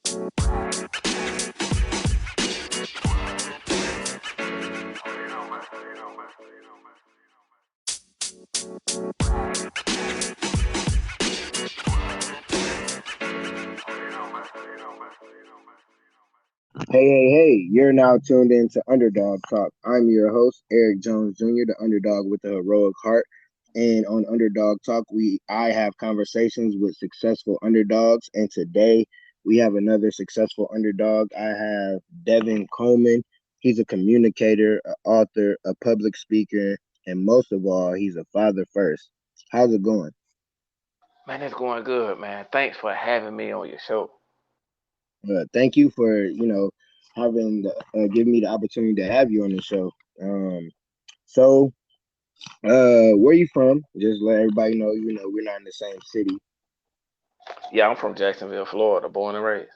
Hey, you're now tuned in to Underdog Talk. I'm your host, Eric Jones Jr., the underdog with the heroic heart. And on Underdog Talk, I have conversations with successful underdogs. And today we have another successful underdog. I have Devin Coleman. He's a communicator, an author, a public speaker, and most of all, he's a father first. How's it going? Man, it's going good, man. Thanks for having me on your show. Thank you for having giving me the opportunity to have you on the show. So where you from? Just let everybody know, we're not in the same city. Yeah, I'm from Jacksonville, Florida, born and raised.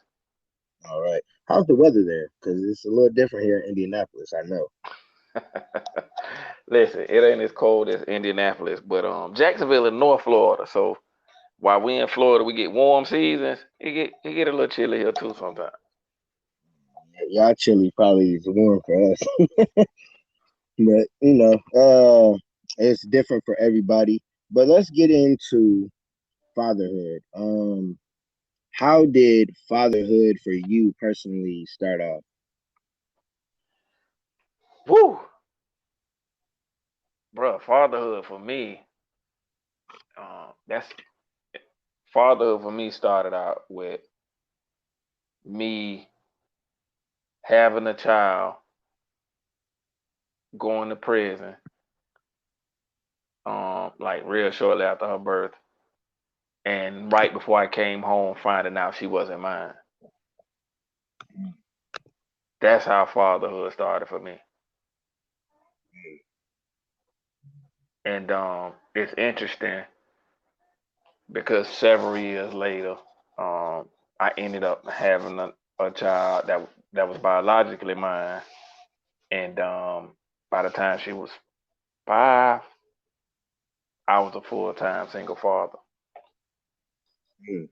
All right. How's the weather there? Because it's a little different here in Indianapolis, I know. Listen, it ain't as cold as Indianapolis, but Jacksonville is North Florida. So while we in Florida, we get warm seasons. It get a little chilly here too sometimes. Y'all chilly probably is warm for us. But it's different for everybody. But let's get into fatherhood. How did fatherhood for you personally start off? Woo, bro, fatherhood for me. That's fatherhood for me started out with me having a child, going to prison, like real shortly after her birth, and right before I came home, finding out she wasn't mine. That's how fatherhood started for me. And it's interesting because several years later, I ended up having a child that was biologically mine. And by the time she was 5, I was a full time single father. Mm.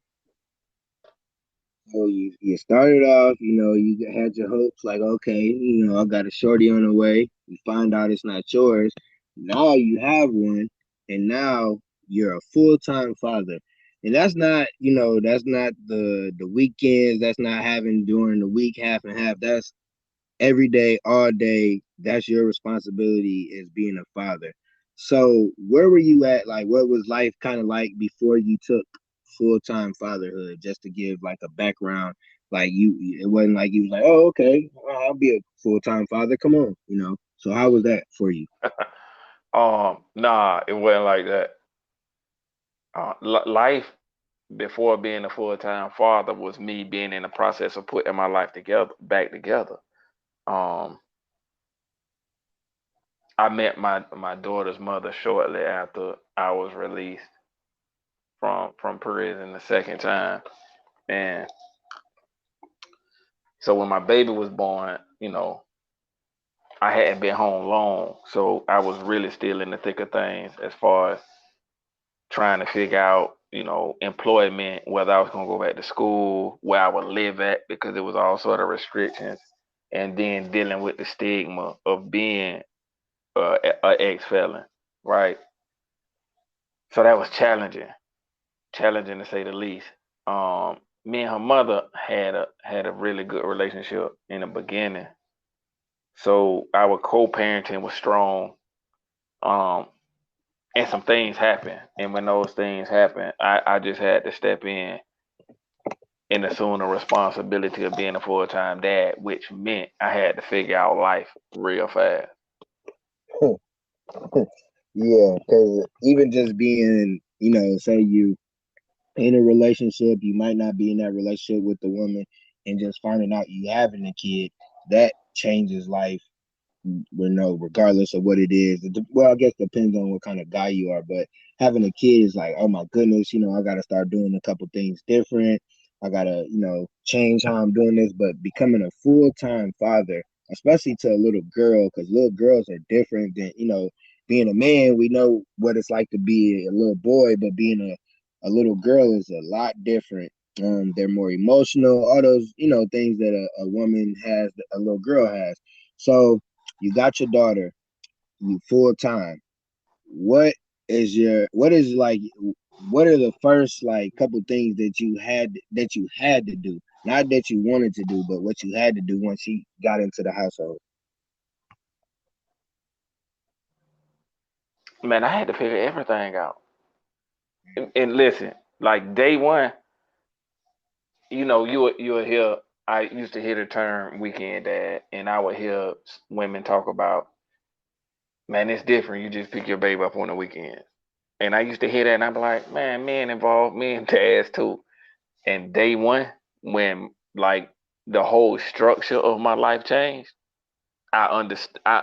So you started off, you had your hopes like, okay, I got a shorty on the way. You find out it's not yours. Now you have one, and now you're a full-time father. And that's not the weekends. That's not having during the week half and half. That's every day, all day. That's your responsibility as being a father. So where were you at? Like, what was life kind of like before you took full time fatherhood? Just to give like a background, like it wasn't like you was like, oh, okay, I'll be a full time father. Come on. So how was that for you? Nah, it wasn't like that. Life before being a full time father was me being in the process of putting my life together, back together. Um, I met my daughter's mother shortly after I was released from prison the second time, and so when my baby was born, I hadn't been home long, so I was really still in the thick of things as far as trying to figure out, employment, whether I was gonna go back to school, where I would live at, because it was all sort of restrictions, and then dealing with the stigma of being a ex felon, right? So that was challenging to say the least. Me and her mother had a really good relationship in the beginning, so our co-parenting was strong. Um, and some things happened, and when those things happened, I just had to step in and assume the responsibility of being a full-time dad, which meant I had to figure out life real fast. Yeah, because even just being, say you in a relationship, you might not be in that relationship with the woman, and just finding out you having a kid, that changes life. Regardless of what it is. Well, I guess depends on what kind of guy you are, but having a kid is like, oh my goodness, I got to start doing a couple things different. I got to, change how I'm doing this. But becoming a full time father, especially to a little girl, because little girls are different than, being a man. We know what it's like to be a little boy, but being a little girl is a lot different. They're more emotional, all those, things that a woman has, a little girl has. So you got your daughter, you full time. What what is like, what are the first like couple things that you had to do? Not that you wanted to do, but what you had to do once she got into the household. Man, I had to figure everything out. And listen, like day one, you will hear. I used to hear the term weekend dad, and I would hear women talk about, man, it's different. You just pick your baby up on the weekend. And I used to hear that, and I'd be like, man, men involved, men dads too. And day one, when like the whole structure of my life changed, I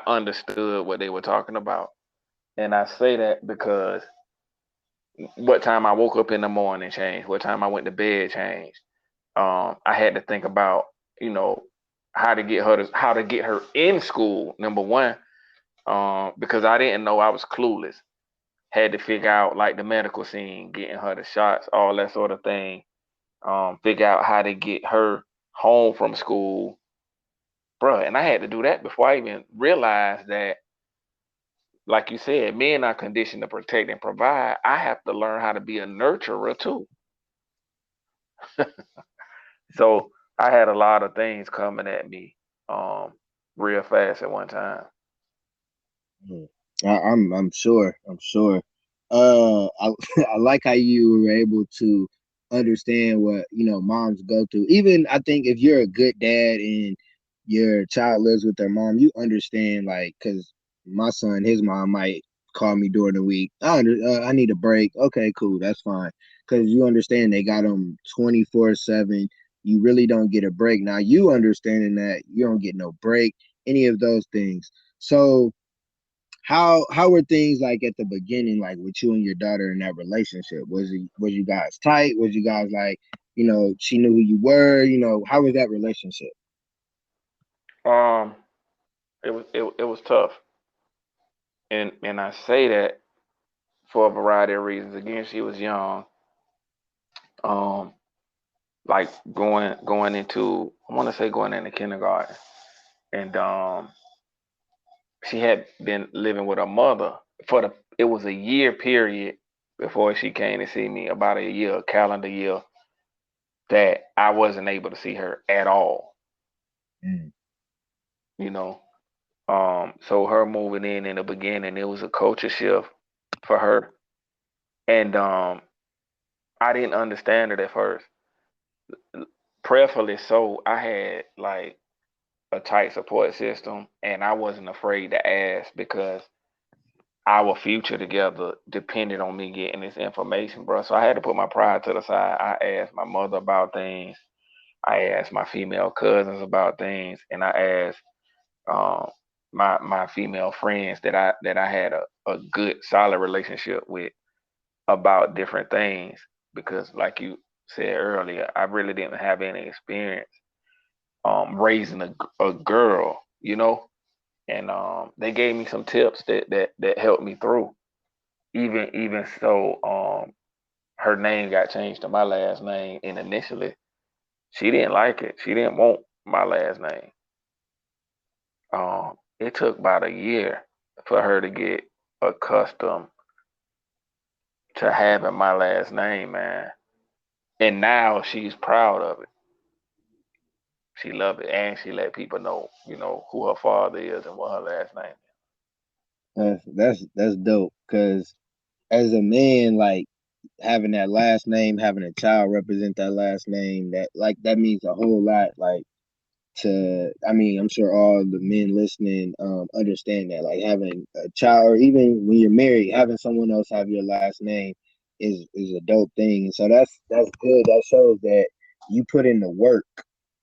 understood what they were talking about. And I say that because what time I woke up in the morning changed, what time I went to bed changed. I had to think about, you know, how to get her in school. Number one, because I didn't know, I was clueless. Had to figure out like the medical scene, getting her the shots, all that sort of thing. Figure out how to get her home from school, bruh. And I had to do that before I even realized that, like you said, men are conditioned to protect and provide. I have to learn how to be a nurturer too. So I had a lot of things coming at me, um, real fast at one time. Mm. I'm sure. I'm sure. I I like how you were able to understand what moms go through. Even I think if you're a good dad and your child lives with their mom, you understand. Like, because my son, his mom might call me during the week. I need a break. Okay, cool, that's fine. Because you understand they got them 24/7. You really don't get a break. Now you understanding that you don't get no break, any of those things. So how were things like at the beginning, like with you and your daughter in that relationship? Was you guys tight? Was you guys like, she knew who you were? How was that relationship? Um, it was tough, and I say that for a variety of reasons. Again, she was young. Um, like going into, I want to say going into kindergarten, and she had been living with her mother for the. It was a year period before she came to see me. About a year, a calendar year, that I wasn't able to see her at all. Mm. You know, so her moving in the beginning, it was a culture shift for her, and I didn't understand it at first. Prayerfully so, I had like a tight support system, and I wasn't afraid to ask because our future together depended on me getting this information, bro. So I had to put my pride to the side. I asked my mother about things. I asked my female cousins about things, and I asked um, my female friends that I had a good solid relationship with about different things, because like you said earlier, I really didn't have any experience raising a girl, and they gave me some tips that helped me through. Even so, her name got changed to my last name, and initially she didn't like it. She didn't want my last name. It took about a year for her to get accustomed to having my last name, man. And now she's proud of it. She loved it, and she let people know, who her father is and what her last name That's dope. Because as a man, like having that last name, having a child represent that last name, that means a whole lot. Like, I mean, I'm sure all the men listening understand that, like having a child, or even when you're married, having someone else have your last name is a dope thing. And so that's good. That shows that you put in the work,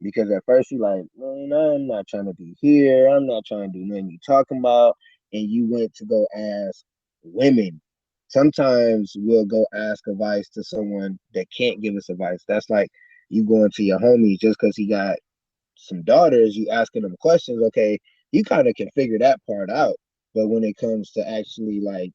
because at first you like, no, I'm not trying to be here, I'm not trying to do nothing you talking about, and you went to go ask women. Sometimes we'll go ask advice to someone that can't give us advice. That's like you going to your homies just because he got some daughters, you asking them questions, okay, you kind of can figure that part out. But when it comes to actually like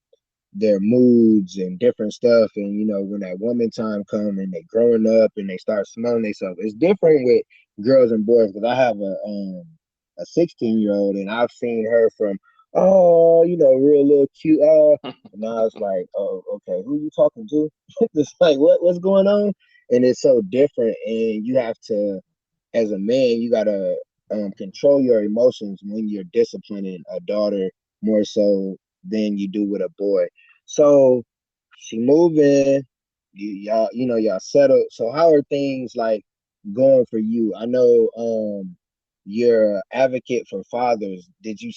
their moods and different stuff. And when that woman time come and they growing up and they start smelling themselves, it's different with girls and boys. Because I have a 16-year-old and I've seen her from real little cute and now it's like, oh, okay, who you talking to? It's like what's going on? And it's so different, and you have to, as a man, you gotta control your emotions when you're disciplining a daughter more so than you do with a boy. So she moved in, y'all settled. So how are things like going for you? I know you're an advocate for fathers. Did you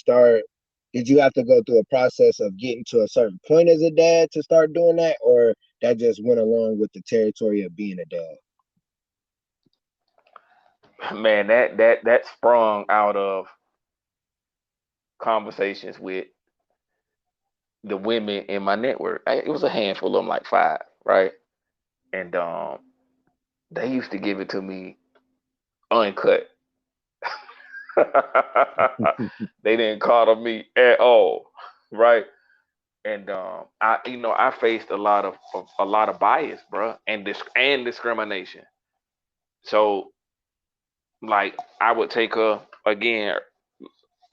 have to go through a process of getting to a certain point as a dad to start doing that, or that just went along with the territory of being a dad? Man, that sprung out of conversations with the women in my network. It was a handful of them, like five, right? And they used to give it to me uncut. They didn't coddle me at all, right? And I faced a lot of bias, bro, and discrimination. So like I would take her again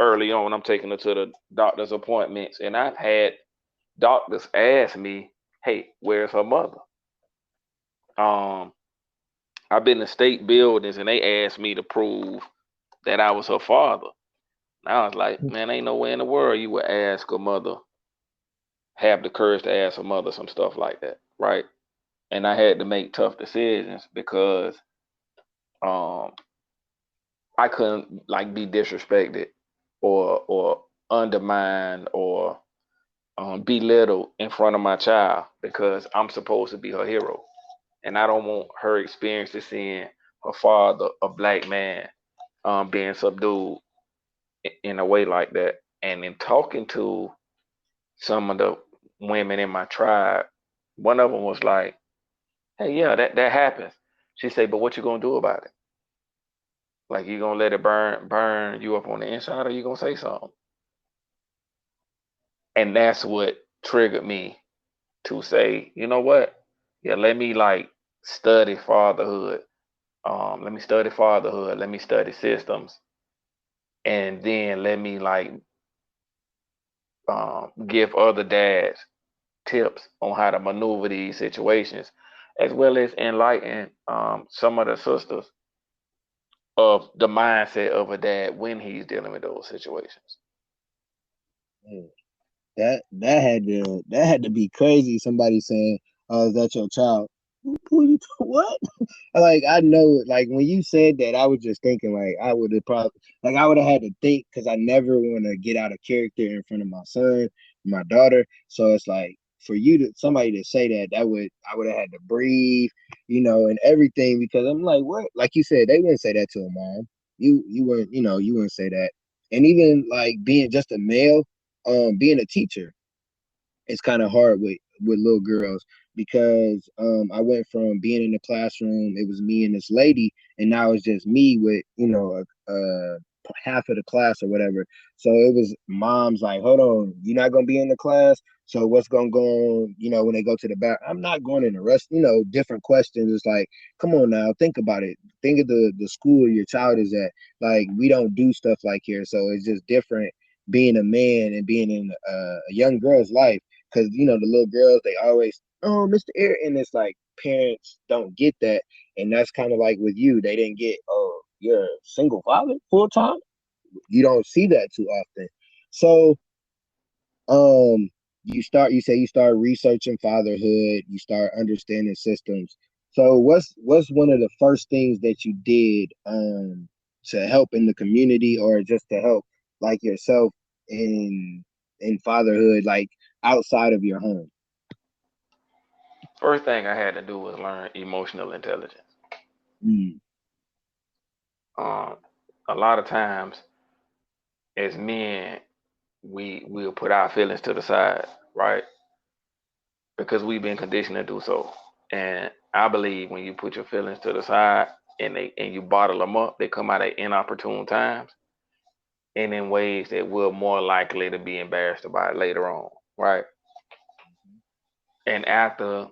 early on. I'm taking her to the doctor's appointments, and I've had doctors ask me, "Hey, where's her mother?" Um, I've been to state buildings, and they asked me to prove that I was her father. And I was like, "Man, ain't no way in the world you would ask a mother, have the courage to ask her mother some stuff like that, right?" And I had to make tough decisions because um, I couldn't like be disrespected or undermined or belittled in front of my child because I'm supposed to be her hero, and I don't want her experience to seeing her father, a black man, being subdued in a way like that. And in talking to some of the women in my tribe, one of them was like, "Hey, yeah, that happens." She said, "But what you gonna do about it? Like, you gonna let it burn you up on the inside, or you gonna say something?" And that's what triggered me to say, you know what? Yeah, let me like study fatherhood. Let me study fatherhood. Let me study systems, and then let me like give other dads tips on how to maneuver these situations, as well as enlighten some of the sisters of the mindset of a dad when he's dealing with those situations. Mm. That had to be crazy. Somebody saying, "Oh, is that your child?" Who you what? Like I know, like when you said that, I was just thinking like I would have probably like I would have had to think because I never want to get out of character in front of my son, my daughter. So it's like for you to somebody to say that, I would have had to breathe, and everything because I'm like, what? Like you said, they wouldn't say that to a mom. You wouldn't say that. And even like being just a male, being a teacher, it's kind of hard with little girls because I went from being in the classroom, it was me and this lady, and now it's just me with half of the class or whatever. So it was moms like, hold on, you're not gonna be in the class. So what's gonna go on? When they go to the back, I'm not going in the rest. Different questions. It's like, come on now, think about it. Think of the school your child is at. Like we don't do stuff like here, so it's just different being a man and being in a young girl's life because the little girls they always, oh, Mr. Air, and it's like parents don't get that, and that's kind of like with you, they didn't get, oh, you're a single father full time. You don't see that too often. So um you say you start researching fatherhood, you start understanding systems. So what's one of the first things that you did to help in the community or just to help like yourself in fatherhood, like outside of your home? First thing I had to do was learn emotional intelligence. Mm, Um, a lot of times, as men, we will put our feelings to the side, right? Because we've been conditioned to do so. And I believe when you put your feelings to the side and you bottle them up, they come out at inopportune times and in ways that we're more likely to be embarrassed about later on, right? And after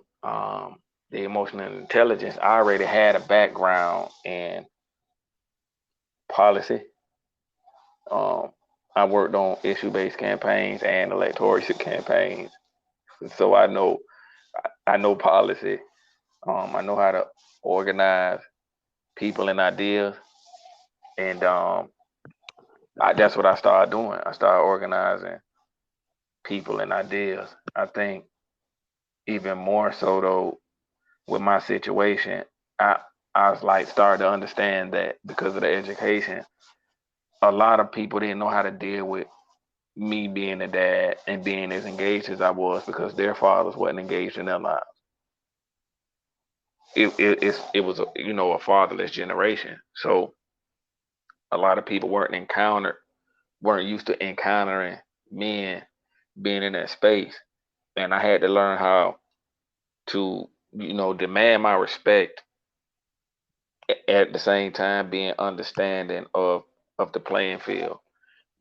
the emotional intelligence, I already had a background in policy. Um, I worked on issue-based campaigns and electoral campaigns, so I know policy. I know how to organize people and ideas, and that's what I started doing. I started organizing people and ideas. I think even more so though with my situation, I I was like started to understand that because of the education, a lot of people didn't know how to deal with me being a dad and being as engaged as I was because their fathers wasn't engaged in their lives. It was a fatherless generation, so a lot of people weren't used to encountering men being in that space, and I had to learn how to demand my respect at the same time being understanding of the playing field.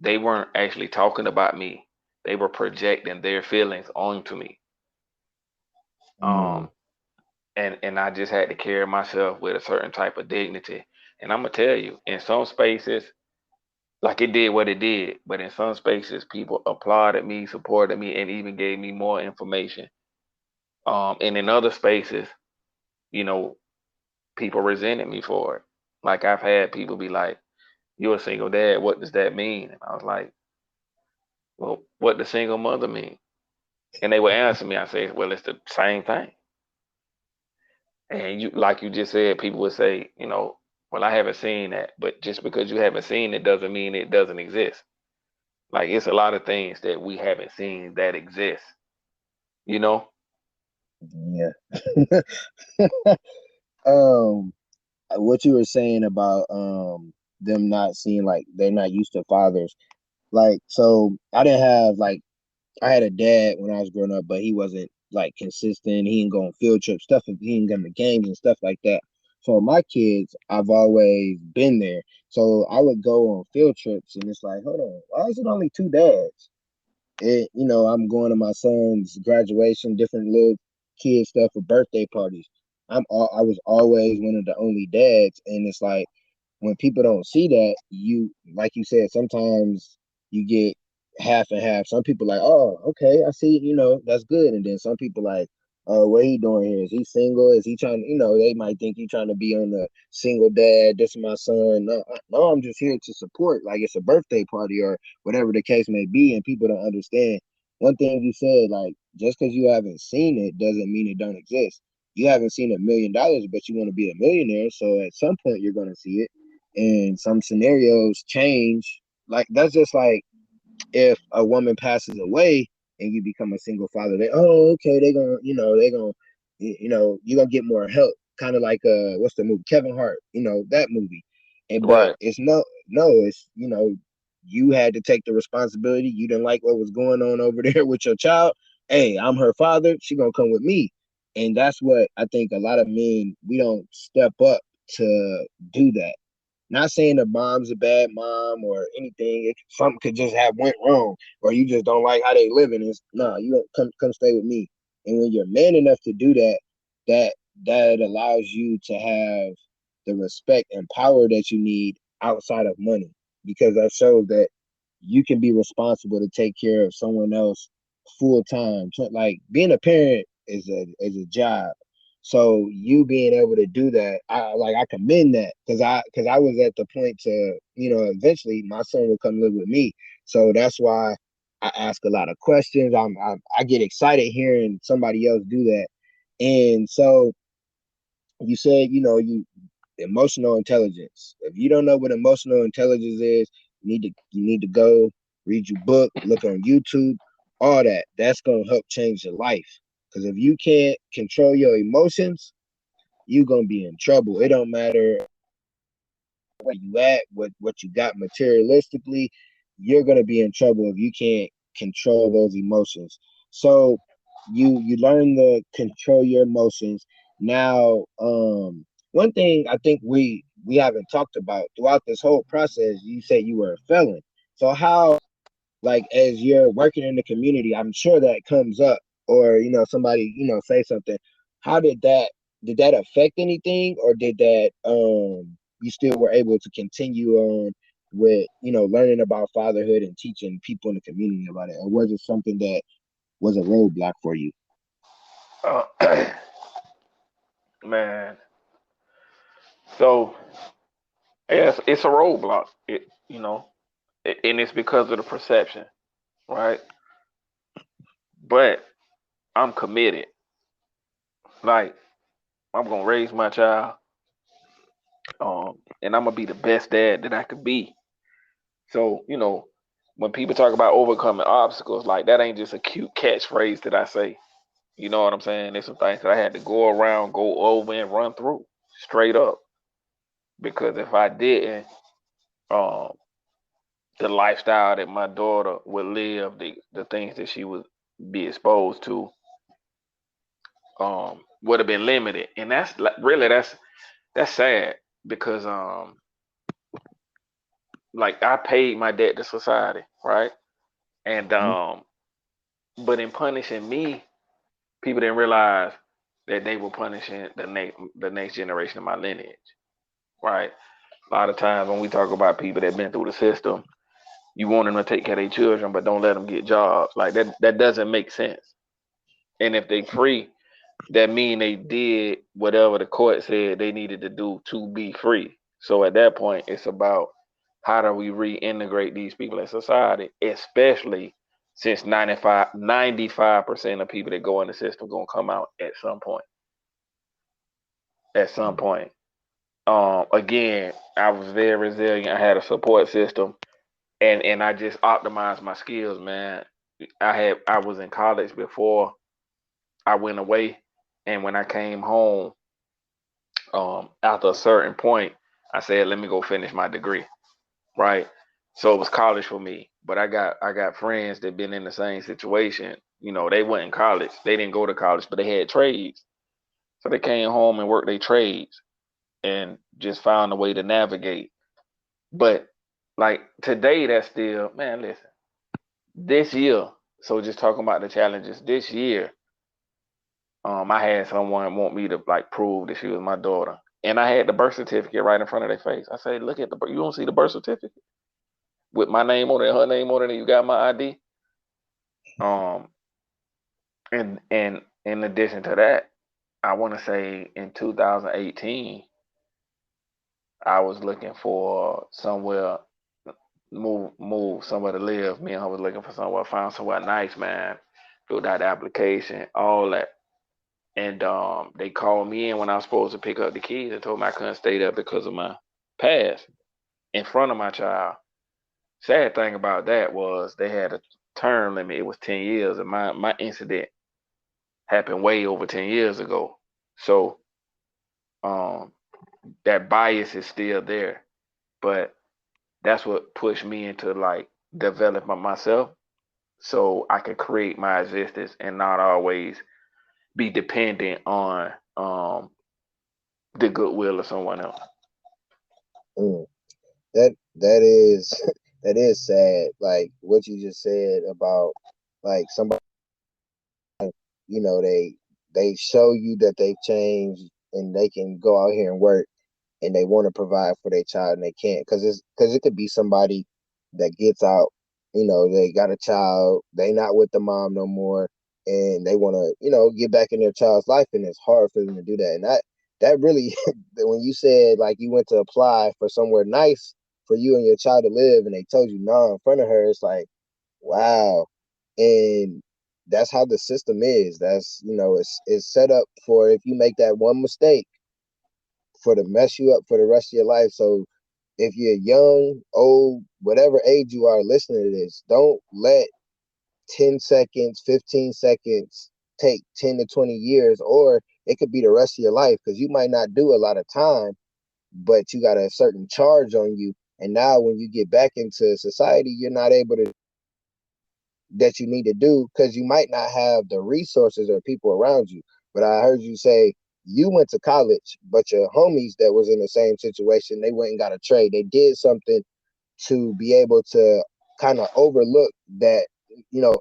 They weren't actually talking about me. They were projecting their feelings onto me. Mm, Um, and I just had to carry myself with a certain type of dignity. And I'm gonna tell you, in some spaces, like it did what it did, but in some spaces, people applauded me, supported me, and even gave me more information. And in other spaces, you know, people resented me for it. Like I've had people be like, "You're a single dad. What does that mean?" And I was like, "Well, what does single mother mean?" And they would answer me. I say, "Well, it's the same thing." And like you just said, people would say, "Well, I haven't seen that." But just because you haven't seen it doesn't mean it doesn't exist. Like it's a lot of things that we haven't seen that exist. You know? yeah. um, what you were saying about them not seeing like they're not used to fathers. Like, so I didn't have like I had a dad when I was growing up, but he wasn't like consistent. He didn't go on field trips, stuff. He didn't go to games and stuff like that. So my kids, I've always been there. So I would go on field trips, and it's like, hold on, why is it only two dads? I'm going to my son's graduation, different little kid stuff for birthday parties. I was always one of the only dads, and it's like when people don't see that, you like you said, sometimes you get half and half. Some people like, oh, okay, I see, that's good. And then some people like, oh, what he doing here? Is he single? Is he trying to, they might think you trying to be on the single dad, this is my son. No, no, I'm just here to support. Like it's a birthday party or whatever the case may be, and people don't understand. One thing you said, like, just because you haven't seen it doesn't mean it don't exist. You haven't seen $1 million, but you want to be a millionaire. So at some point you're going to see it, and some scenarios change. Like that's just like if a woman passes away and you become a single father, they okay, you're gonna get more help. Kind of like what's the movie? Kevin Hart, that movie. And but Right. it's no, it's you had to take the responsibility. You didn't like what was going on over there with your child. Hey, I'm her father. She gonna come with me. And that's what I think a lot of men, we don't step up to do that. Not saying the mom's a bad mom or anything. Something could just have went wrong, or you just don't like how they living. It's no, you don't come stay with me. And when you're man enough to do that, that that allows you to have the respect and power that you need outside of money, because that shows that you can be responsible to take care of someone else full time. So, like being a parent is a job. So you being able to do that, I commend that, because I was at the point to eventually my son will come live with me. So that's why I ask a lot of questions. I get excited hearing somebody else do that. And so you said you emotional intelligence. If you don't know what emotional intelligence is, you need to go read your book, look on YouTube, all that. That's gonna help change your life. Because if you can't control your emotions, you're gonna be in trouble. It don't matter where you at, what you got materialistically, you're gonna be in trouble if you can't control those emotions. So you learn to control your emotions. Now, one thing I think we haven't talked about throughout this whole process, you said you were a felon. So how, like, as you're working in the community, I'm sure that comes up. or somebody say something, how did that affect anything, or did that you still were able to continue on with learning about fatherhood and teaching people in the community about it, or was it something that was a roadblock for you? Uh, man, so yes, it's a roadblock. And it's because of the perception, right? But I'm committed. Like I'm gonna raise my child, and I'm gonna be the best dad that I could be. So when people talk about overcoming obstacles, like that ain't just a cute catchphrase that I say. You know what I'm saying? There's some things that I had to go around, go over, and run through straight up. Because if I didn't, um, the lifestyle that my daughter would live, the things that she would be exposed to, would have been limited, and that's sad because like I paid my debt to society, right? And Mhm. but in punishing me, people didn't realize that they were punishing the next generation of my lineage, right? A lot of times when we talk about people that been through the system, you want them to take care of their children, but don't let them get jobs. Like that doesn't make sense. And if they free, that mean they did whatever the court said they needed to do to be free. So at that point, it's about how do we reintegrate these people in society, especially since 95% of people that go in the system gonna come out at some point. At some point. Again, I was very resilient. I had a support system, and I just optimized my skills, man. I was in college before I went away, and when I came home, after a certain point, I said, let me go finish my degree, right? So it was college for me. But I got friends that been in the same situation. They went in college. They didn't go to college, but they had trades. So they came home and worked their trades and just found a way to navigate. But like today, that's still, man, listen, this year, so just talking about the challenges this year, I had someone want me to like prove that she was my daughter. And I had the birth certificate right in front of their face. I said, look at you don't see the birth certificate with my name on it, her name on it, and you got my ID. Um, and in addition to that, I want to say in 2018, I was looking for somewhere move somewhere to live. Me and her was looking for somewhere, found somewhere nice, man. Filled out the application, all that. And they called me in when I was supposed to pick up the keys and told me I couldn't stay there because of my past in front of my child. Sad thing about that was they had a term limit. It was 10 years, and my incident happened way over 10 years ago. So um, that bias is still there, but that's what pushed me into like developing myself so I could create my existence and not always be dependent on the goodwill of someone else. Mm. That is that is sad. Like what you just said about like somebody, they show you that they've changed and they can go out here and work, and they want to provide for their child and they can't, because it could be somebody that gets out, they got a child, they not with the mom no more, and they want to get back in their child's life, and it's hard for them to do that. And that really when you said like you went to apply for somewhere nice for you and your child to live, and they told you no in front of her, it's like, wow. And that's how the system is. That's it's set up for, if you make that one mistake, for to mess you up for the rest of your life. So if you're young, old, whatever age you are listening to this, don't let 10 seconds, 15 seconds take 10 to 20 years, or it could be the rest of your life, because you might not do a lot of time, but you got a certain charge on you. And now when you get back into society, you're not able to that you need to do, because you might not have the resources or people around you. But I heard you say you went to college, but your homies that was in the same situation, they went and got a trade. They did something to be able to kind of overlook that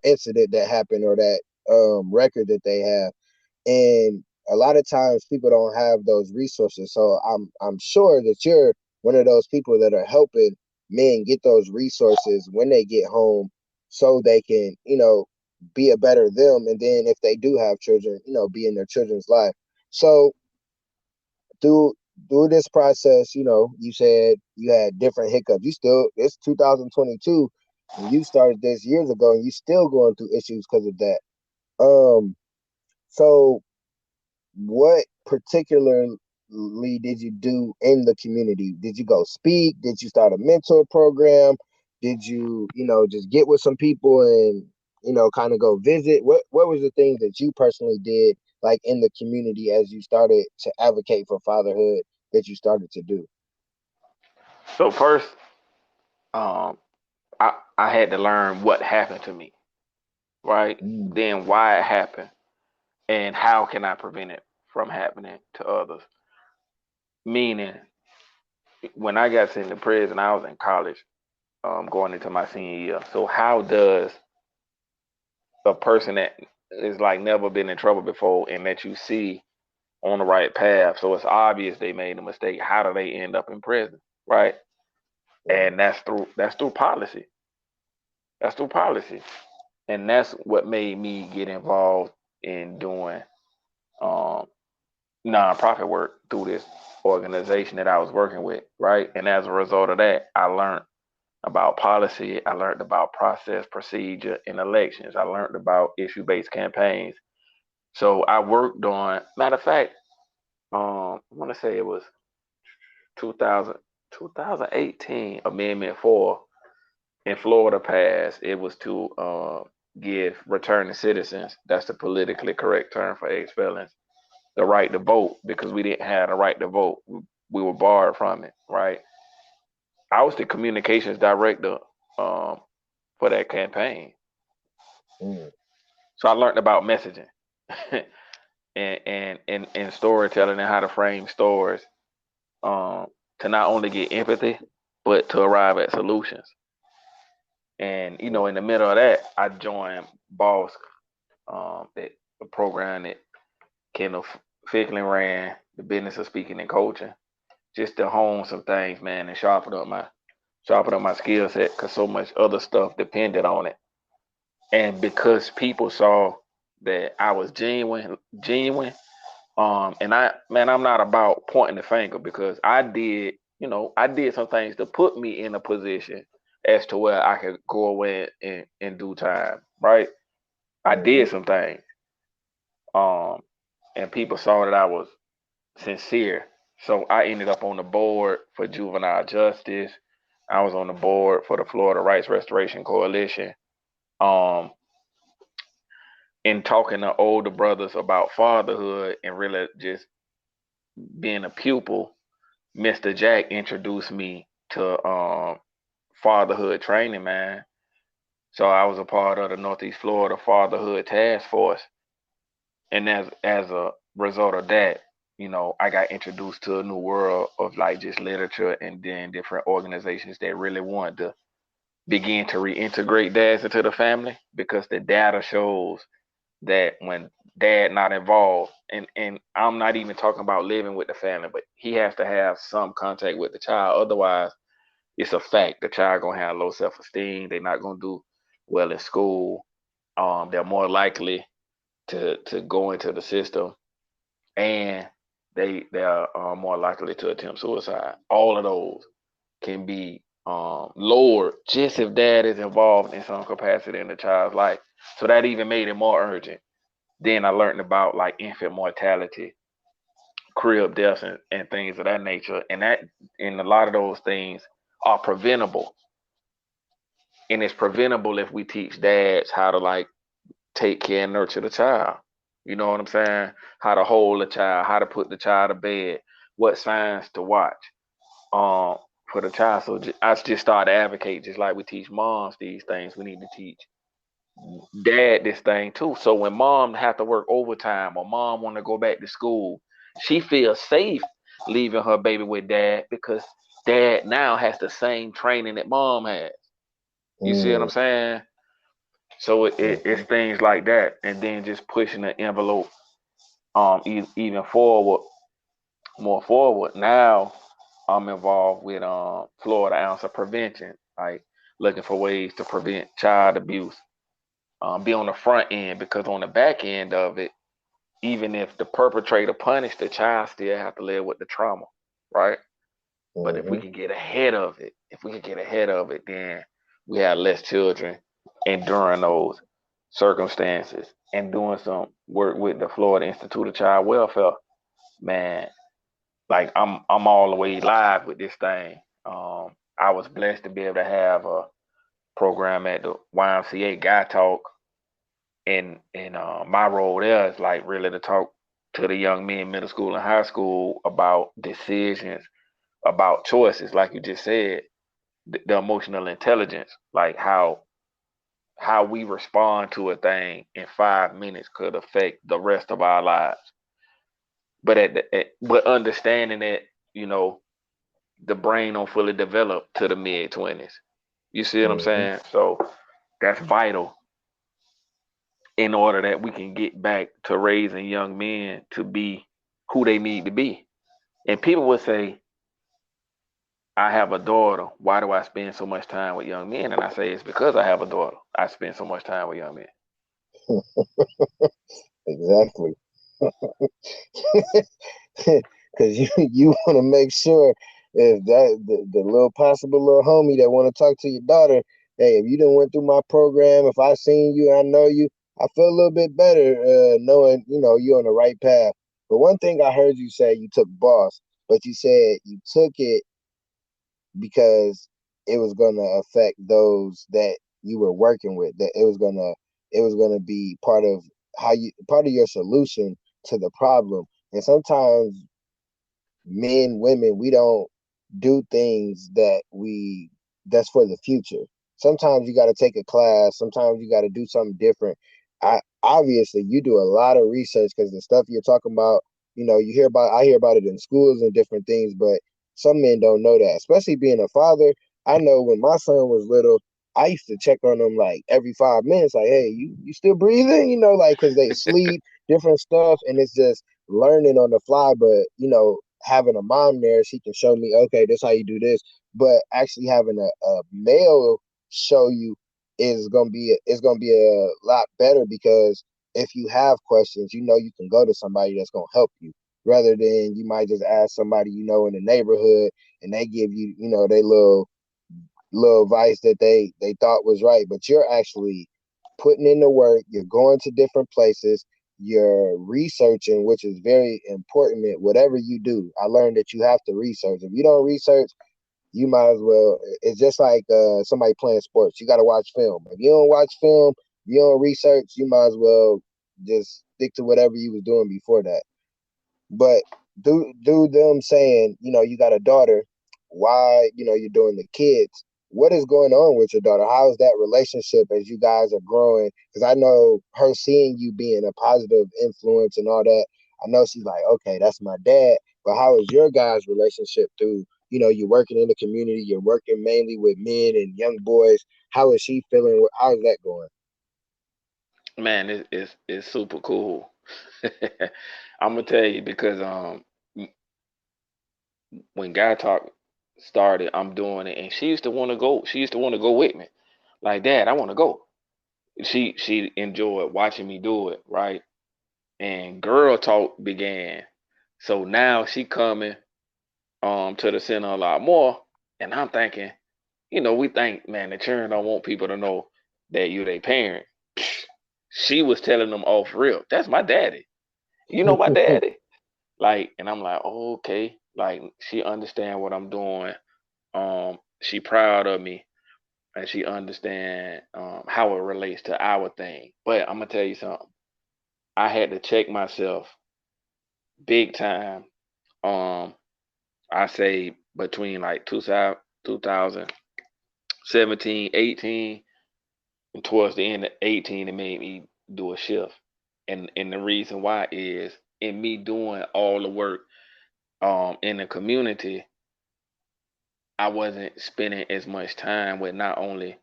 incident that happened, or that record that they have. And a lot of times people don't have those resources. So I'm sure that you're one of those people that are helping men get those resources when they get home, so they can, be a better them. And then if they do have children, be in their children's life. So through through this process, you said you had different hiccups. You still, it's 2022, and you started this years ago, and you still going through issues because of that. Um, so what particularly did you do in the community? Did you go speak? Did you start a mentor program? Did you, just get with some people and, kind of go visit? What was the things that you personally did, like in the community, as you started to advocate for fatherhood, that you started to do? So first, um, I had to learn what happened to me, right? Mm, Then why it happened, and how can I prevent it from happening to others. Meaning, when I got sent to prison, I was in college, going into my senior year. So how does a person that is like never been in trouble before and that you see on the right path, so it's obvious they made a mistake, how do they end up in prison, right? right. And that's through policy. That's through policy. And that's what made me get involved in doing um, nonprofit work through this organization that I was working with, right? And as a result of that, I learned about policy. I learned about process, procedure in elections. I learned about issue-based campaigns. So I worked on, matter of fact, I want to say it was 2000, 2018, Amendment 4 in Florida passed. It was to give returning citizens, that's the politically correct term for ex-felons, the right to vote because we didn't have the right to vote. We were barred from it, right? I was the communications director um, for that campaign. Mm, So I learned about messaging and storytelling and how to frame stories um, to not only get empathy, but to arrive at solutions. And mm, in the middle of that, I joined Boss, that a program that Kendall Ficklin ran, the business of speaking and coaching, just to hone some things, man, and sharpen up my skill set, because so much other stuff depended on it. And because people saw that I was genuine, and I'm not about pointing the finger because I did some things to put me in a position as to where I could go away in due time, right? I did mhm, some things, um, and people saw that I was sincere. So I ended up on the board for juvenile justice. I was on the board for the Florida Rights Restoration Coalition. Um, in talking to older brothers about fatherhood and really just being a pupil, Mr. Jack introduced me to fatherhood training, man. So I was a part of the Northeast Florida Fatherhood Task Force, and as a result of that, I got introduced to a new world of like just literature and then different organizations that really wanted to begin to reintegrate dads into the family because the data shows that when dad not involved, and I'm not even talking about living with the family, but he has to have some contact with the child. Otherwise, it's a fact the child gonna have low self-esteem. They're not gonna do well in school. They're more likely to go into the system, and they are more likely to attempt suicide. All of those can be lowered just if dad is involved in some capacity in the child's life. So that even made it more urgent. Then I learned about like infant mortality, crib deaths, and things of that nature. And a lot of those things are preventable. And it's preventable if we teach dads how to like take care and nurture the child. You know what I'm saying? How to hold the child, how to put the child to bed, what signs to watch um for the child. So I just started to advocate, just like we teach moms these things, we need to teach dad this thing too. So when mom have to work overtime or mom want to go back to school, she feels safe leaving her baby with dad because dad now has the same training that mom has. You see what I'm mm, saying? So it's Mm-hmm. things like that, and then just pushing the envelope even forward, more forward. Now I'm involved with Florida Ounce of Prevention, like looking for ways to prevent child abuse. Be on the front end because on the back end of it, even if the perpetrator punished, the child still have to live with the trauma, right? But if we Mm-hmm. can get ahead of it, if we can get ahead of it, then we have less children enduring those circumstances and doing some work with the Florida Institute of Child Welfare. Man, like I'm all the way live with this thing. I was blessed to be able to have a program at the YMCA Guy Talk, and my role there is like really to talk to the young men, middle school and high school about decisions, about choices, like you just said, the emotional intelligence, like how we respond to a thing in 5 minutes could affect the rest of our lives. But understanding that, you know, the brain don't fully develop to the mid 20s. You see what I'm Mm-hmm. saying? So that's vital in order that we can get back to raising young men to be who they need to be. And people would say, I have a daughter. Why do I spend so much time with young men? And I say, it's because I have a daughter. I spend so much time with young men. Exactly. Because you want to make sure if the little possible little homie that want to talk to your daughter, hey, if you done went through my program, if I seen you, I know you, I feel a little bit better knowing you're on the right path. But one thing I heard you say, you took boss, but you said you took it because it was gonna affect those that you were working with. That it was gonna be part of your solution to the problem. And sometimes men, women, we don't do things that's for the future. Sometimes you got to take a class. Sometimes you got to do something different. I obviously you do a lot of research because the stuff you're talking about, I hear about it in schools and different things, but some men don't know that. Especially being a father, I know when my son was little, I used to check on them like every 5 minutes, like, hey, you still breathing? Like because they sleep, different stuff, and it's just learning on the fly. But having a mom there, she can show me, okay, this how you do this. But actually having a male show you is gonna be a lot better because if you have questions, you can go to somebody that's gonna help you rather than you might just ask somebody in the neighborhood and they give you they little advice that they thought was right, but you're actually putting in the work. You're going to different places. You're researching, which is very important at whatever you do. I learned that you have to research. If you don't research, you might as well. It's just like somebody playing sports. You got to watch film. If you don't watch film, you don't research. You might as well just stick to whatever you was doing before that. But do them saying, you got a daughter, why, you're doing the kids. What is going on with your daughter? How is that relationship as you guys are growing? Because I know her seeing you being a positive influence and all that. I know she's like, okay, that's my dad. But how is your guys' relationship through, you're working in the community, you're working mainly with men and young boys. How is she feeling? How is that going? Man, it's super cool. I'm gonna tell you because when Guy Talk started, I'm doing it, and she used to want to go. She used to want to go with me. Like, Dad, I want to go. She enjoyed watching me do it, right? And Girl Talk began. So now she coming to the center a lot more, and I'm thinking, we think, man, the children don't want people to know that you their parent. She was telling them off real. That's my daddy. You know my daddy. Like, and I'm like, oh, okay. Like she understand what I'm doing. She proud of me, and she understand how it relates to our thing. But I'm gonna tell you something. I had to check myself big time. Um, I say between like 2017, 18, and towards the end of 18, it made me do a shift. And the reason why is in me doing all the work in the community, I wasn't spending as much time with not only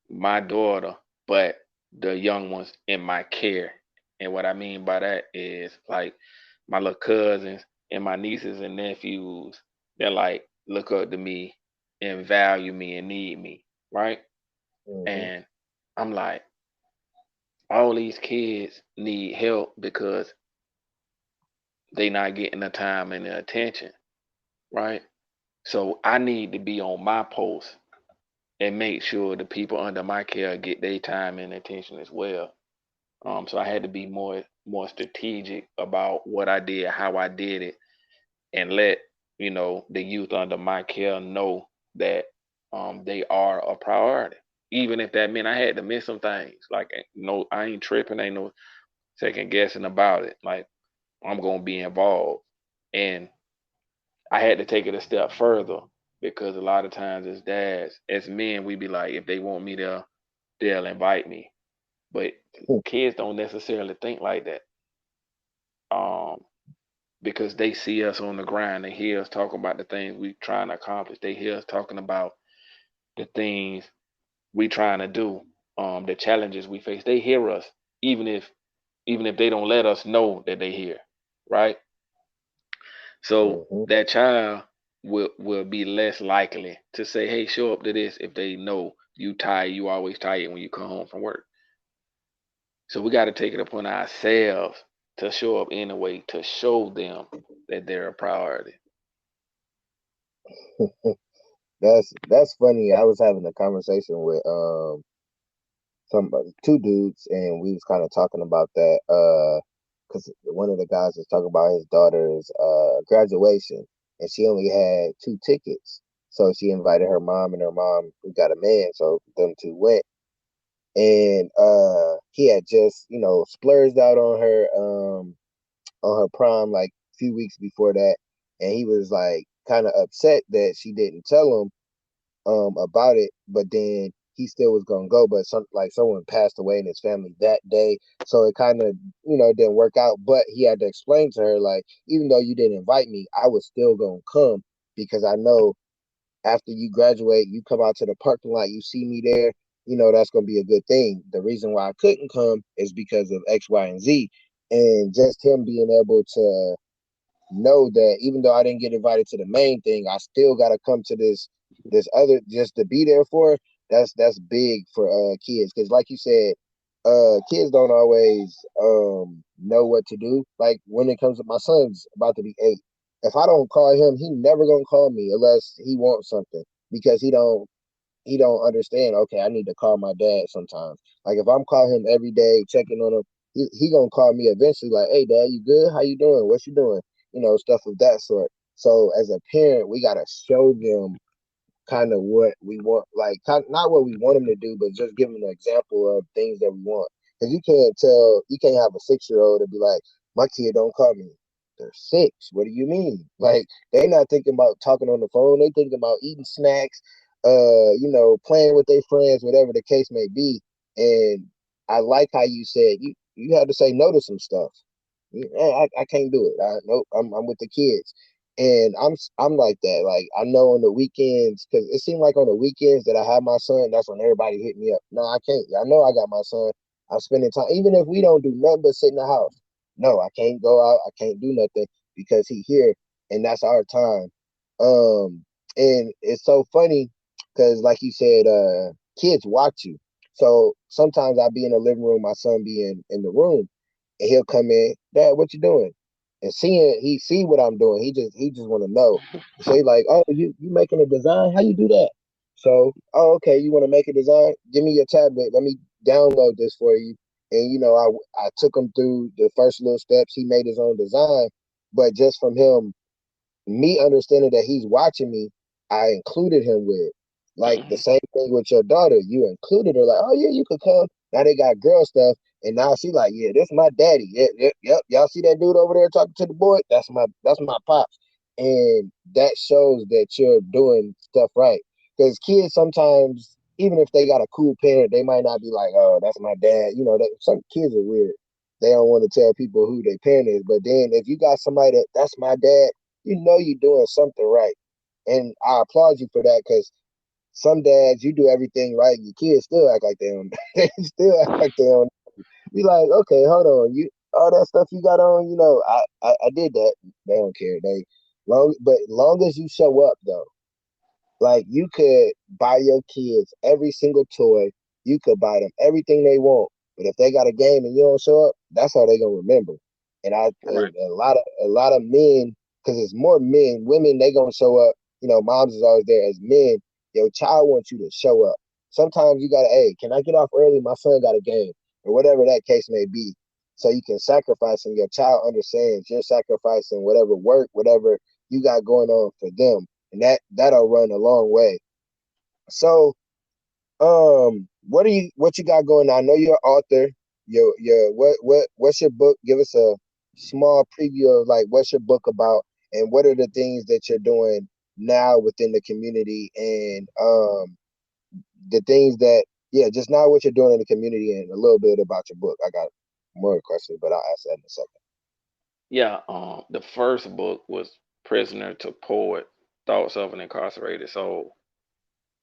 my daughter, but the young ones in my care. And what I mean by that is like my little cousins and my nieces and nephews, they're like look up to me and value me and need me, right? Mm-hmm. And I'm like, all these kids need help because they not getting the time and the attention, right? So I need to be on my post and make sure the people under my care get their time and attention as well. So I had to be more strategic about what I did, how I did it, and let the youth under my care know that they are a priority. Even if that meant I had to miss some things, like no, I ain't tripping, ain't no second guessing about it. Like I'm gonna be involved, and I had to take it a step further because a lot of times as dads, as men, we be like, if they want me there, they'll invite me. But kids don't necessarily think like that. Um, because they see us on the grind. They hear us talking about the things we trying to accomplish. They hear us talking about the things we trying to do, the challenges we face. They hear us, even if they don't let us know that they hear, right? So Mm-hmm. that child will be less likely to say, "Hey, show up to this," if they know you tired. You always tired when you come home from work. So we got to take it upon ourselves to show up anyway to show them that they're a priority. That's funny. I was having a conversation with some two dudes, and we was kind of talking about that because one of the guys was talking about his daughter's graduation, and she only had two tickets, so she invited her mom, and her mom we got a man, so them two went, and he had just splurged out on her prom like a few weeks before that, and he was like kind of upset that she didn't tell him about it, but then he still was gonna go, but someone passed away in his family that day, so it kind of didn't work out. But he had to explain to her like, even though you didn't invite me, I was still gonna come because I know after you graduate, you come out to the parking lot, you see me there, that's gonna be a good thing. The reason why I couldn't come is because of X, Y, and Z, and just him being able to know that even though I didn't get invited to the main thing, I still got to come to this other just to be there for. That's big for kids because, like you said, kids don't always know what to do. Like when it comes to my son's about to be 8. If I don't call him, he never gonna call me unless he wants something because he don't understand. Okay, I need to call my dad sometimes. Like if I'm calling him every day, checking on him, he gonna call me eventually. Like, hey, dad, you good? How you doing? What you doing? Stuff of that sort. So as a parent, we gotta show them kind of what we want, like not what we want them to do, but just give them an example of things that we want. Because you can't have a 6-year-old and be like, my kid don't call me. They're 6. What do you mean? Like they not thinking about talking on the phone. They thinking about eating snacks, playing with their friends, whatever the case may be. And I like how you said you had to say no to some stuff. I can't do it. Nope. I'm with the kids, and I'm like that. Like I know on the weekends, because it seemed like on the weekends that I have my son, that's when everybody hit me up. No, I can't. I know I got my son. I'm spending time, even if we don't do nothing but sit in the house. No, I can't go out. I can't do nothing because he here, and that's our time. Um, and it's so funny because, like you said, kids watch you. So sometimes I'll be in the living room, my son be in the room, and he'll come in, Dad, what you doing? And he see what I'm doing. He just want to know. So he like, oh, you making a design? How you do that? So, oh, okay, you want to make a design? Give me your tablet. Let me download this for you. And I took him through the first little steps. He made his own design, but just from him me understanding that he's watching me, I included him with. Like the Mhm. same thing with your daughter. You included her, like, oh yeah, you could come. Now they got girl stuff. And now she like, yeah, this my daddy. Yep, yep, yep. Y'all see that dude over there talking to the boy? That's my pops. And that shows that you're doing stuff right. Because kids sometimes, even if they got a cool parent, they might not be like, oh, that's my dad. Some kids are weird. They don't want to tell people who their parent is. But then if you got somebody that's my dad, you know you're doing something right. And I applaud you for that because some dads, you do everything right, your kids still act like they don't. They still act like they don't. Be like, okay, hold on, you all that stuff you got on, I did that. They don't care. But long as you show up though. Like you could buy your kids every single toy. You could buy them everything they want. But if they got a game and you don't show up, that's how they gonna remember. Right. And a lot of men, because it's more men, women they gonna show up. Moms is always there. As men, your child wants you to show up. Sometimes you gotta, hey, can I get off early? My son got a game, or whatever that case may be. So you can sacrifice, and your child understands you're sacrificing whatever work, whatever you got going on for them, and that'll run a long way. So, what you got going on? I know you're an author. What's your book? Give us a small preview of like what's your book about, and what are the things that you're doing now within the community, and the things that yeah, just now what you're doing in the community, and a little bit about your book. I got more questions, but I'll ask that in a second. Yeah. The first book was Prisoner to Poet: Thoughts of an Incarcerated Soul.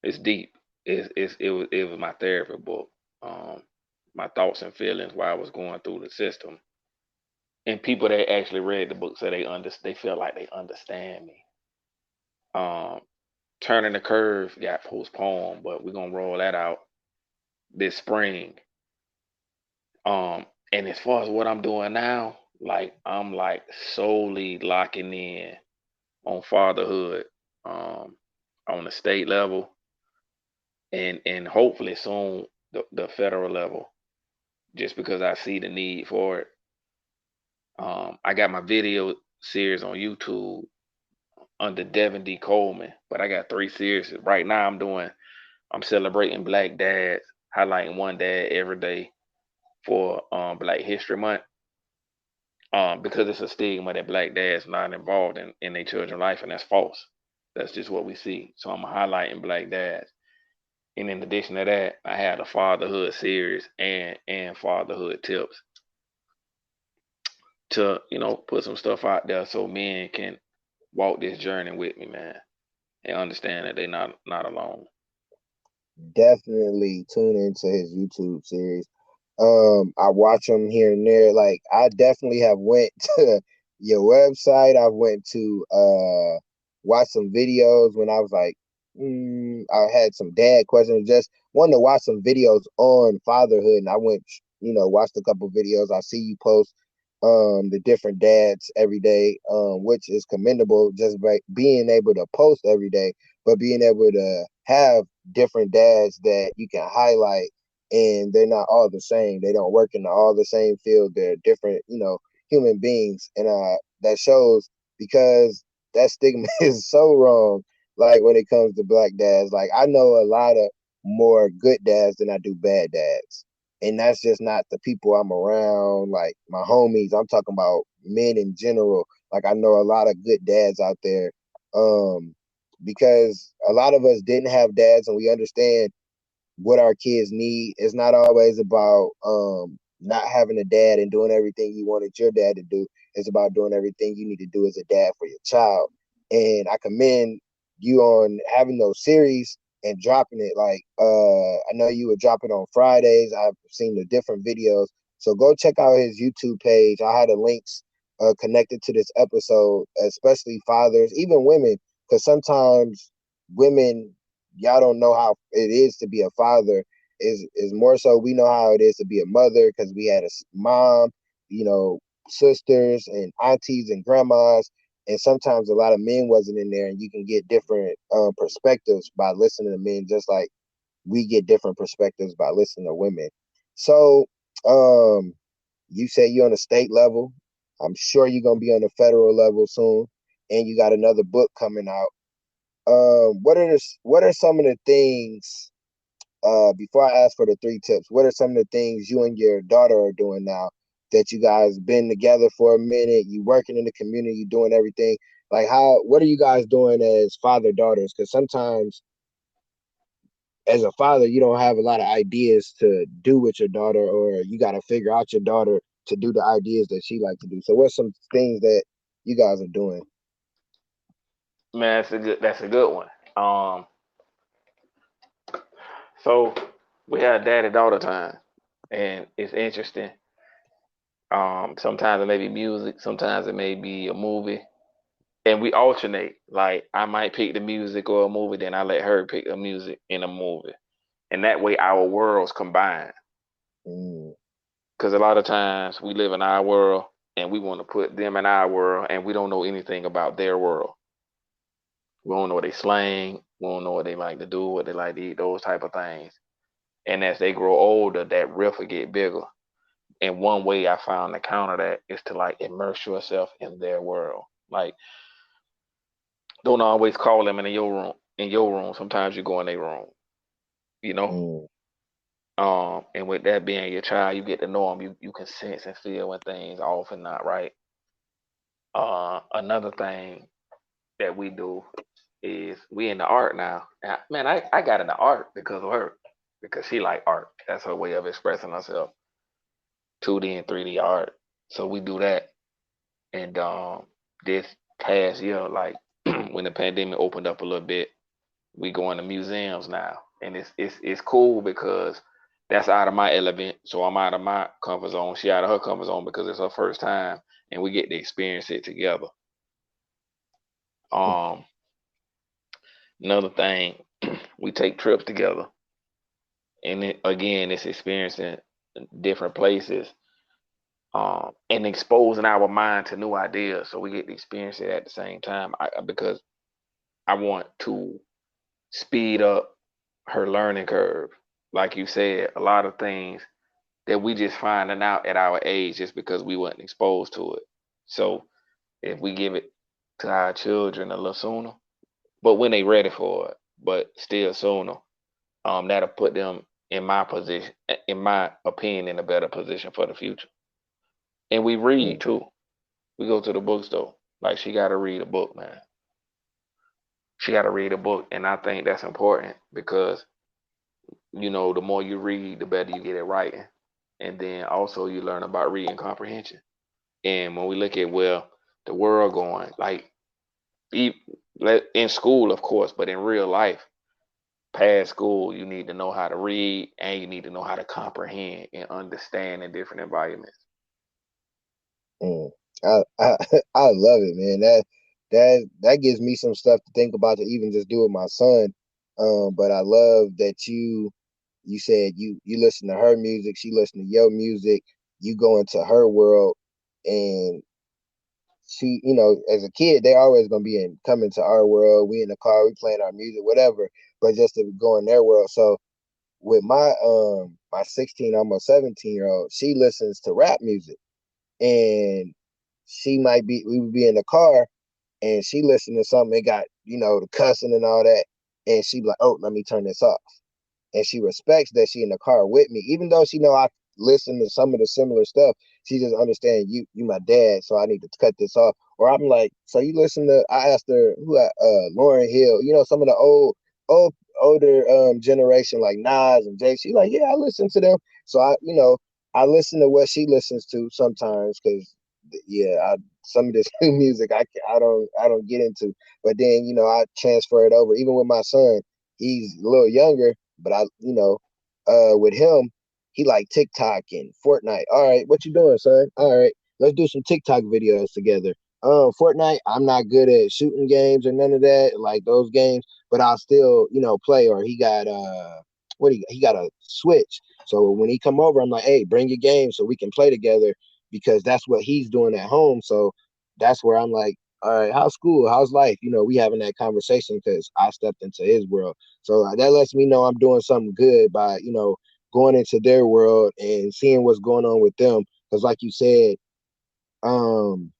It's deep. It was my therapy book. Um, my thoughts and feelings while I was going through the system. And people that actually read the book said they feel like they understand me. Um, Turning the Curve got postponed, but we're gonna roll that out this spring. And as far as what I'm doing now, like I'm like solely locking in on fatherhood, um, on the state level, and hopefully soon the federal level, just because I see the need for it. I got my video series on YouTube under Devin Coleman, but I got 3 series right now. I'm celebrating Black dads, highlighting one dad every day for Black History Month. Because it's a stigma that Black dads not involved in their children's life, and that's false. That's just what we see. So I'm highlighting Black dads. And in addition to that, I had a fatherhood series and fatherhood tips to put some stuff out there so men can walk this journey with me, man, and understand that they're not alone. Definitely tune into his YouTube series. I watch him here and there. Like I definitely have went to your website. I went to watch some videos when I was like, I had some dad questions. Just wanted to watch some videos on fatherhood, and I went, watched a couple videos. I see you post the different dads every day, which is commendable. Just by being able to post every day, but being able to have different dads that you can highlight, and they're not all the same. They don't work in all the same field. They're different, human beings, and that shows because that stigma is so wrong. Like when it comes to Black dads, like I know a lot of more good dads than I do bad dads, and that's just not the people I'm around. Like my homies, I'm talking about men in general. Like I know a lot of good dads out there, um, because a lot of us didn't have dads, and we understand what our kids need. It's not always about not having a dad and doing everything you wanted your dad to do. It's about doing everything you need to do as a dad for your child. And I commend you on having those series and dropping it. Like I know you were dropping on Fridays. I've seen the different videos. So go check out his YouTube page. I had the links connected to this episode, especially fathers, even women, because sometimes women, y'all don't know how it is to be a father. Is more so we know how it is to be a mother because we had a mom, you know, sisters and aunties and grandmas, and sometimes a lot of men wasn't in there, and you can get different perspectives by listening to men, just like we get different perspectives by listening to women. So, um, you say you're on a state level. I'm sure you're gonna be on the federal level soon, and you got another book coming out. What are some of the things? Before I ask for the 3 tips, what are some of the things you and your daughter are doing now that you guys been together for a minute? You working in the community, you doing everything. Like how? What are you guys doing as father daughters? Because sometimes as a father, you don't have a lot of ideas to do with your daughter, or you got to figure out your daughter to do the ideas that she like to do. So, what's some things that you guys are doing? Man, that's a good one. So we have daddy daughter time, and it's interesting. Sometimes it may be music, sometimes it may be a movie, and we alternate. Like I might pick the music or a movie, then I let her pick the music in a movie, and that way our worlds combine. Mm, Because a lot of times we live in our world and we want to put them in our world, and we don't know anything about their world. We don't know what they slang, we don't know what they like to do, what they like to eat, those type of things. And as they grow older, that rift will get bigger. And one way I found to counter that is to like immerse yourself in their world. Like, don't always call them in your room. In your room, sometimes you go in their room. You know. mm, And with that being your child, you get to know them. You can sense and feel when things off and not right. Another thing that we do is we in the art now. And man, I got into art because of her, because she like art. That's her way of expressing herself. 2D and 3D art. So we do that. And this past year, like when the pandemic opened up a little bit, we go into museums now, and it's cool because that's out of my element. So I'm out of my comfort zone. She out of her comfort zone because it's her first time, and we get to experience it together. mm, Um, Another thing, we take trips together, and again, it's experiencing different places, and exposing our mind to new ideas. So we get to experience it at the same time. Because I want to speed up her learning curve. Like you said, a lot of things that we just finding out at our age just because we wasn't exposed to it. So if we give it to our children a little sooner, but when they ready for it, but still sooner, that'll put them in my position, in my opinion, in a better position for the future. And we read mm, too. We go to the bookstore. Like she got to read a book, man. She got to read a book, and I think that's important because the more you read, the better you get at writing, and then also you learn about reading comprehension. And when we look at where the world going, like in school, of course, but in real life, past school, you need to know how to read and you need to know how to comprehend and understand in different environments. mm. I I love it, man. That gives me some stuff to think about to even just do with my son. But I love that you said you listen to her music, she listen to your music, you go into her world, and she, as a kid, they always gonna be in coming to our world. We in the car, we playing our music, whatever. But just to go in their world. So with my 16, almost 17-year-old, she listens to rap music, and we would be in the car, and she listened to something. It got the cussing and all that, and she be like, "Oh, let me turn this off." And she respects that she in the car with me, even though she know I listen to some of the similar stuff. She just understand you my dad, so I need to cut this off. Or I'm like, so you listen to? I asked her Lauren Hill, some of the old older generation like Nas and Jay. She like, yeah, I listen to them. So I listen to what she listens to sometimes because yeah, some of this new music I don't get into. But then I transfer it over. Even with my son, he's a little younger, but with him, he like TikTok and Fortnite. All right, what you doing, son? All right, let's do some TikTok videos together. Fortnite, I'm not good at shooting games or none of that, like those games, but I'll still, play. Or he got he got a Switch. So when he come over, I'm like, hey, bring your game so we can play together because that's what he's doing at home. So that's where I'm like, all right, how's school? How's life? We having that conversation because I stepped into his world. So that lets me know I'm doing something good by, going into their world and seeing what's going on with them. Because like you said, um,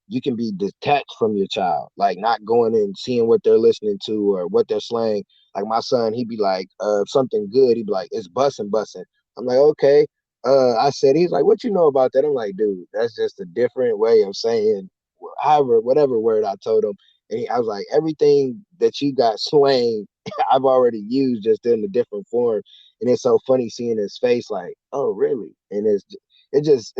you can be detached from your child, like not going and seeing what they're listening to or what they're slaying. Like my son, he'd be like, something good, he'd be like, it's bussing, bussing. I'm like, okay. I said, he's like, what you know about that? I'm like, dude, that's just a different way of saying, however, whatever word I told him. And I was like, everything that you got slang, I've already used just in a different form. And it's so funny seeing his face, like, oh, really? And it's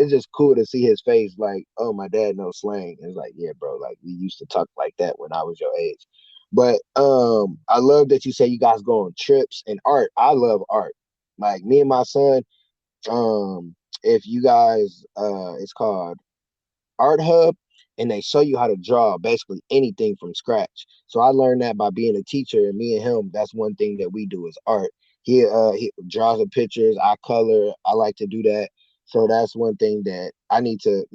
just cool to see his face like, oh, my dad knows slang. It's like, yeah, bro, like we used to talk like that when I was your age. But I love that you say you guys go on trips and art. I love art. Like me and my son, if you guys it's called Art Hub, and they show you how to draw basically anything from scratch. So I learned that by being a teacher, and me and him, that's one thing that we do is art. He draws the pictures, I color. I like to do that. So that's one thing that I need to,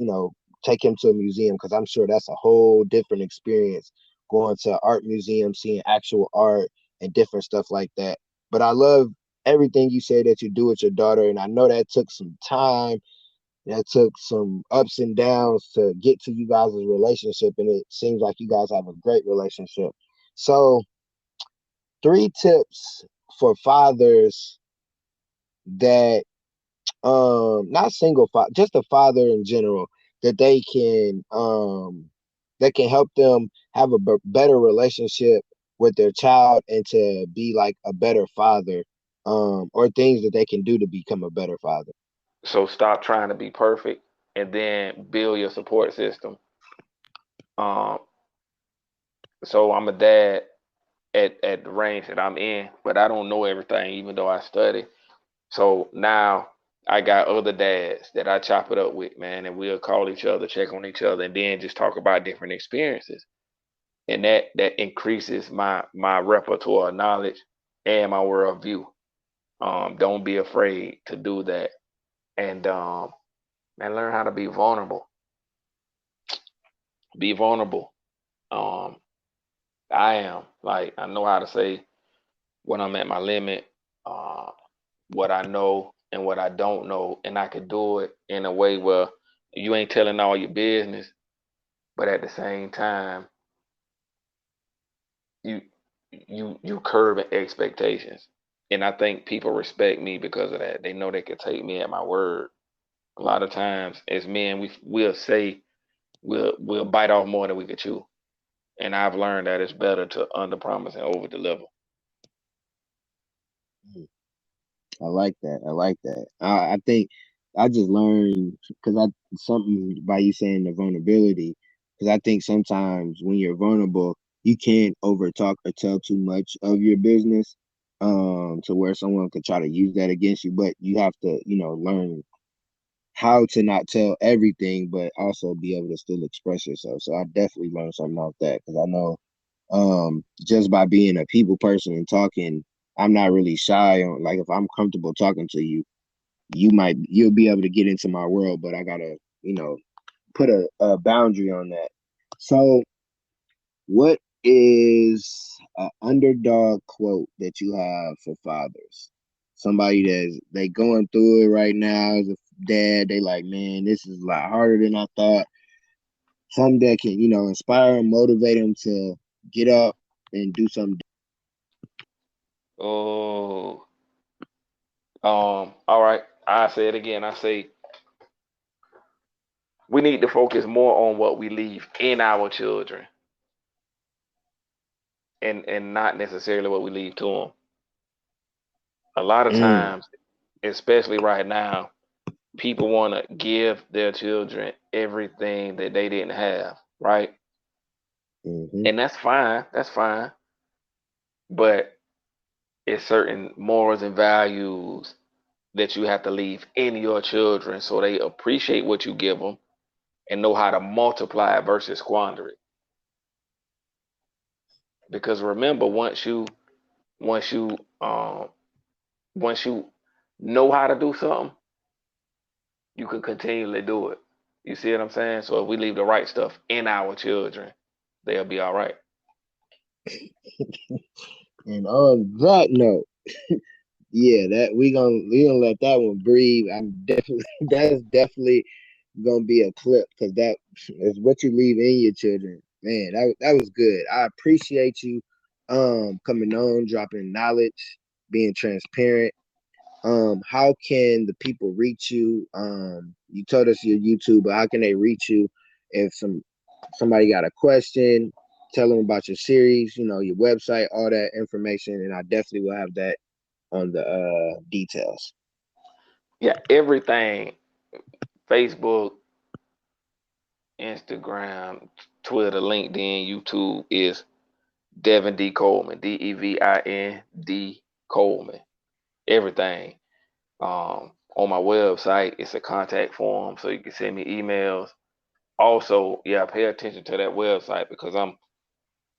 take him to a museum because I'm sure that's a whole different experience going to art museum, seeing actual art and different stuff like that. But I love everything you say that you do with your daughter, and I know that took some time, that took some ups and downs to get to you guys' relationship, and it seems like you guys have a great relationship. So, three tips for fathers that not single father, just a father in general, that that can help them have a better relationship with their child and to be like a better father, or things that they can do to become a better father. So stop trying to be perfect and then build your support system. Um, so I'm a dad at the range that I'm in, but I don't know everything, even though I study. So now I got other dads that I chop it up with, man, and we'll call each other, check on each other, and then just talk about different experiences. And that increases my repertoire of knowledge and my worldview. Don't be afraid to do that, and man, learn how to be vulnerable. Be vulnerable. Um, I am like I know how to say when I'm at my limit, uh, what I know and what I don't know, and I could do it in a way where you ain't telling all your business, but at the same time, you you curbing expectations. And I think people respect me because of that. They know they can take me at my word. A lot of times, as men, we'll say we'll bite off more than we could chew. And I've learned that it's better to under promise and over deliver. I like that. I like that. I think I just learned because I something by you saying the vulnerability. Because I think sometimes when you're vulnerable, you can't over talk or tell too much of your business, to where someone could try to use that against you. But you have to, learn how to not tell everything, but also be able to still express yourself. So I definitely learned something off that because I know, just by being a people person and talking, I'm not really shy on, like, if I'm comfortable talking to you, you'll be able to get into my world, but I gotta, put a boundary on that. So what is an underdog quote that you have for fathers? Somebody that's they going through it right now as a dad, they like, man, this is a lot harder than I thought. Something that can, inspire and motivate them to get up and do something. Oh, all right. I say it again. I say we need to focus more on what we leave in our children and not necessarily what we leave to them. A lot of Mm, times, especially right now, people want to give their children everything that they didn't have, right? hmm. And that's fine. That's fine. But it's certain morals and values that you have to leave in your children so they appreciate what you give them and know how to multiply it versus squander it. Because remember, once you once you know how to do something, you can continually do it. You see what I'm saying? So if we leave the right stuff in our children, they'll be all right. And on that note, yeah, that we gonna let that one breathe. I'm definitely that's definitely gonna be a clip because that is what you leave in your children. Man, that was good. I appreciate you coming on, dropping knowledge, being transparent. How can the people reach you? You told us your YouTube, but how can they reach you if somebody got a question? Tell them about your series, your website, all that information, and I definitely will have that on the details. Yeah, everything Facebook, Instagram, Twitter, LinkedIn, YouTube is Devin D. Coleman, Devind Coleman. Everything. On my website, it's a contact form, so you can send me emails. Also, yeah, pay attention to that website because I'm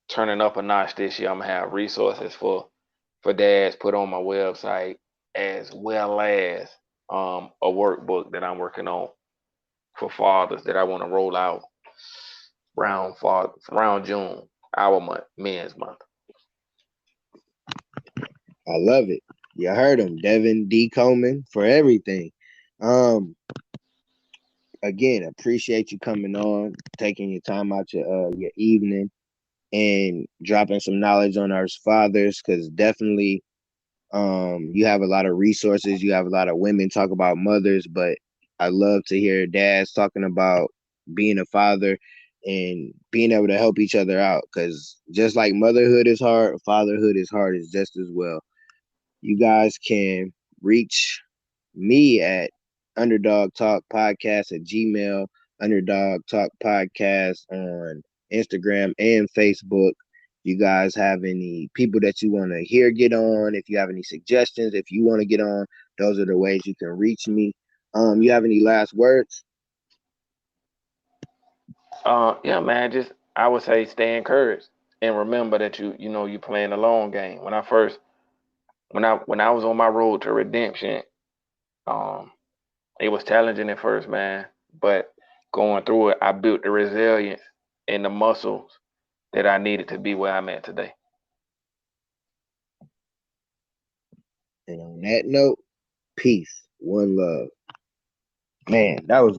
turning up a notch this year. I'm gonna have resources for dads put on my website, as well as a workbook that I'm working on for fathers that I want to roll out around June, our month, men's month. I love it. You heard him, Devin D. Coleman, for everything. Um, Again, appreciate you coming on, taking your time out your evening, and dropping some knowledge on our fathers, because definitely you have a lot of resources. You have a lot of women talk about mothers, but I love to hear dads talking about being a father and being able to help each other out, because just like motherhood is hard, fatherhood is hard as just as well. You guys can reach me at Underdog Talk Podcast at Gmail, Underdog Talk Podcast on Instagram and Facebook. You guys have any people that you want to hear get on? If you have any suggestions, if you want to get on, those are the ways you can reach me. You have any last words? Yeah, man, just I would say stay encouraged and remember that you playing the long game. When I was on my road to redemption, um, it was challenging at first, man, but going through it, I built the resilience and the muscles that I needed to be where I'm at today. And on that note, peace, one love. Man, that was